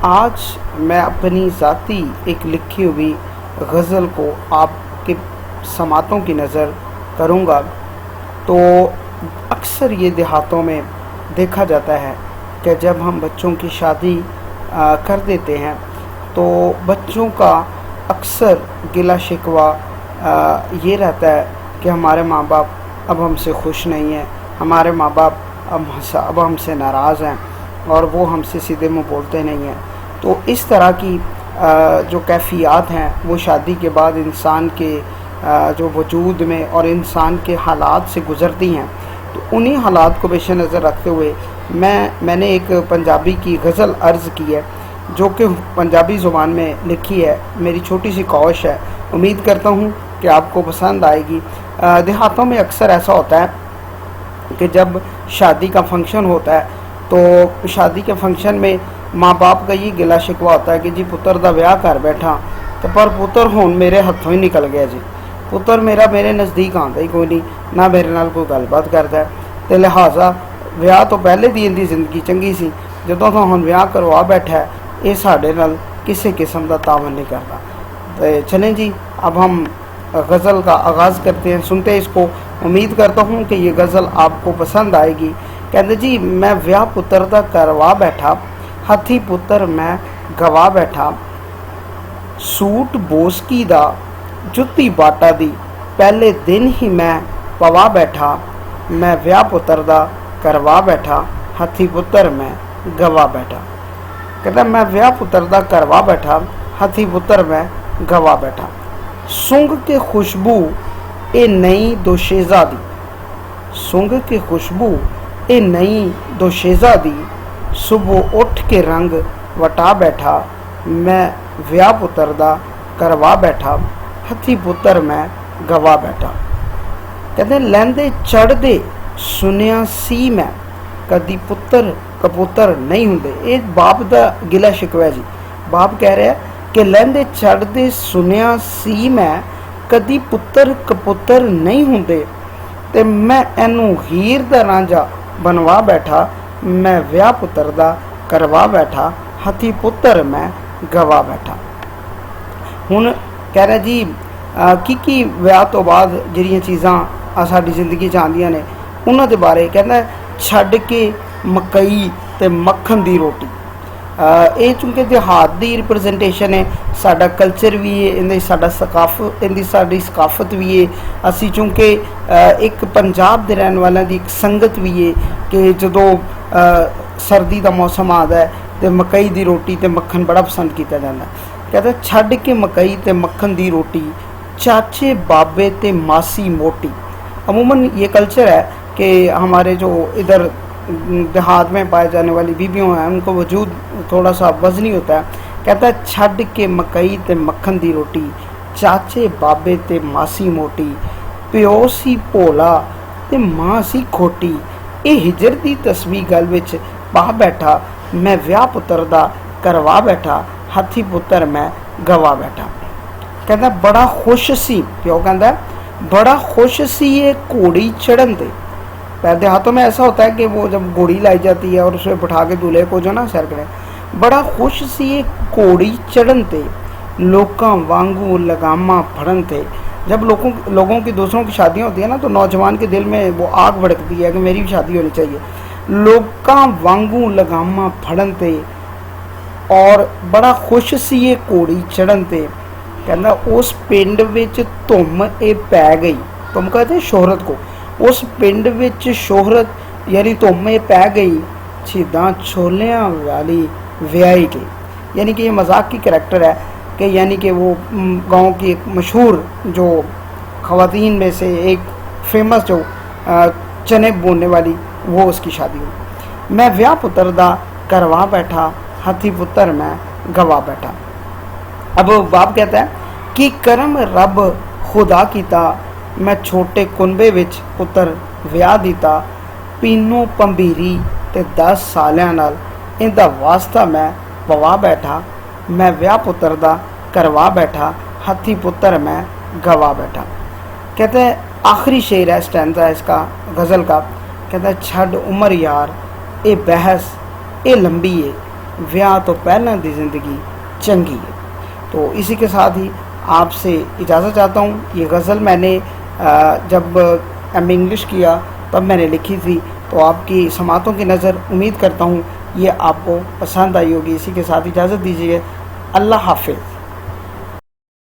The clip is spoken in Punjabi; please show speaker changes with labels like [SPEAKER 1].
[SPEAKER 1] آج میں اپنی ذاتی ایک لکھی ہوئی غزل کو آپ کے سماعتوں کی نظر کروں گا۔ تو اکثر یہ دیہاتوں میں دیکھا جاتا ہے کہ جب ہم بچوں کی شادی کر دیتے ہیں تو بچوں کا اکثر گلہ شکوہ یہ رہتا ہے کہ ہمارے ماں باپ اب ہم سے خوش نہیں ہیں، ہمارے ماں باپ اب ہم سے ناراض ہیں اور وہ ہم سے سیدھے منہ بولتے نہیں ہیں۔ تو اس طرح کی جو کیفیات ہیں وہ شادی کے بعد انسان کے جو وجود میں اور انسان کے حالات سے گزرتی ہیں۔ تو انہی حالات کو پیش نظر رکھتے ہوئے میں نے ایک پنجابی کی غزل عرض کی ہے جو کہ پنجابی زبان میں لکھی ہے۔ میری چھوٹی سی کوشش ہے، امید کرتا ہوں کہ آپ کو پسند آئے گی۔ دیہاتوں میں اکثر ایسا ہوتا ہے کہ جب شادی کا فنکشن ہوتا ہے تو شادی کے فنکشن میں ماں باپ کا یہ گلہ شکوہ ہوتا ہے کہ جی پتر دا ویاہ کر بیٹھا تو پر پتر ہون میرے ہاتھوں ہی نکل گیا جی، پتر میرا میرے نزدیک آتا ہی کوئی نہیں، نہ میرے نال کوئی گل بات کرتا ہے، تو لہٰذا ویاہ تو پہلے دی اندی زندگی چنگی سی، جدوں تو ہن ویاہ کروا بیٹھا ہے یہ ساڈے نال کسی قسم کا تعاون نہیں کرتا۔ تو چلیں جی اب ہم غزل کا آغاز کرتے ہیں، سنتے ہیں اس کو۔ امید کرتا ہوں کہ یہ غزل آپ کو پسند آئے گی۔ کہتے جی میں ویاہ پتر دا کروا بیٹھا، ہاتھی پتر میں گوا بیٹھا، سوٹ بوسکی دا جتی باٹا دی پہلے دن ہی میں پوا بیٹھا، میں ویاہ پتر دا کروا بیٹھا، ہاتھی پتر میں گوا بیٹھا۔ کہتا میں ویاہ پتر دا کروا بیٹھا، ہاتھی پتر میں گوا بیٹھا، سنگ کے خوشبو اے نئی دوشیزہ دی، سنگ کے خوشبو اے نئی دوشیزہ دی، صبح اٹھ کے رنگ وٹا بیٹھا، میں ویاہ پتر دا کروا بیٹھا، ہاتھی پتر میں گوا بیٹھا۔ کہتے لیندے چڑھ دے سنیا سی میں کدی پتر کپوتر نہیں ہوندے۔ ایک باپ دا گلہ شکوہ ہے جی، باپ کہہ رہے ہیں کہ لیندے چڑھ دے سنیا سی میں کدی پتر کپوتر نہیں ہوندے، تے میں اینو ہیر دا رانجا بنوا بیٹھا، میں ویاہ پتر دا کروا بیٹھا، ہاتھی پتر میں گوا بیٹھا۔ ہن کہہ رہے جی کی ویاہ تو بعد جہڑیاں چیزاں ساڈی زندگی چ آندیاں نے انہاں دے بارے کہندا ہے چھڈ کے مکئی تے مکھن دی روٹی۔ یہ چونکہ دیہات دی ریپرزنٹیشن ہے، ساڈا کلچر بھی ہے، اندی ساڈی ثقافت بھی ہے، اسی چونکہ ایک پنجاب دے رہن والوں دی ایک سنگت بھی ہے کہ جدوں سردی دا موسم آتا ہے تے مکئی دی روٹی تے مکھن بڑا پسند کیتا جاتا ہے۔ کہتا ہے چھڈ کے مکئی تے مکھن دی روٹی، چاچے بابے تے ماسی موٹی۔ عموماً یہ کلچر ہے کہ ہمارے جو ادھر دیہات میں پائے جانے والی بیویوں ہیں ان کو وجود تھوڑا سا وزنی ہوتا ہے۔ کہتا ہے چھڈ کے مکئی تے مکھن دی روٹی، چاچے بابے تے ماسی موٹی، پیو سی بھولا تے ماں سی کھوٹی، یہ ہجر دی تسبیح گل وچ پا بیٹھا، میں ویاہ پتر دا کروا بیٹھا، ہاتھی پتر میں گوا بیٹھا۔ کہتا ہے بڑا خوش سی، پیو کہندا ہے بڑا خوش سی یہ گھوڑی چڑھن تے۔ دیہاتوں میں ایسا ہوتا ہے کہ وہ جب گھوڑی لائی جاتی ہے اور اسے بٹھا کے دولہے کو جو نا سیر کرے، بڑا خوش سی یہ گھوڑی چڑھن تے، لوکاں وانگو لگاماں پھڑن تے۔ جب لوگوں کی دوسروں کی شادیاں ہوتی ہیں نا تو نوجوان کے دل میں وہ آگ بھڑکتی ہے کہ میری بھی شادی ہونی چاہیے۔ لوکاں وانگو لگاماں پھڑن تے اور بڑا خوش سی یہ گھوڑی چڑھن تے۔ کہنا اس پنڈ وچ تم اے پی گئی، تم کہتے ہیں شہرت کو، اس پنڈ وچ شہرت یعنی تم اے پی گئی، چھداں چھولیاں والی ویائی گئی۔ یعنی کہ یہ مذاق کی کریکٹر ہے کہ یعنی کہ وہ گاؤں کی ایک مشہور جو خواتین میں سے ایک فیمس جو چنے بوننے والی وہ اس کی شادی ہوئی۔ میں ویاہ پتر دا کروا بیٹھا، ہاتھی پتر میں گوا بیٹھا۔ اب باپ کہتا ہے کہ کرم رب خدا کیتا، میں چھوٹے کنبے وچ پتر ویاہ دیتا، پینو پمبیری تے 10 سالیاں نال اندا واسطہ میں پوا بیٹھا، میں ویاہ پتر دا کروا بیٹھا، ہاتھی پتر میں گوا بیٹھا۔ کہتے ہیں آخری شعر ہے اسٹینزا اس کا غزل کا، کہتا ہے چھڈ عمر یار اے بحث اے لمبی ہے، ਵਿਆਹ ਤੋਂ ਪਹਿਲਾਂ ਦੀ زندگی چنگی ہے۔ تو اسی کے ساتھ ہی آپ سے اجازت چاہتا ہوں۔ یہ غزل میں نے جب ایم انگلش کیا تب میں نے لکھی تھی، تو آپ کی سماعتوں کی نظر امید کرتا ہوں یہ آپ کو پسند آئی ہوگی۔ اسی کے ساتھ اجازت دیجیے، اللہ حافظ۔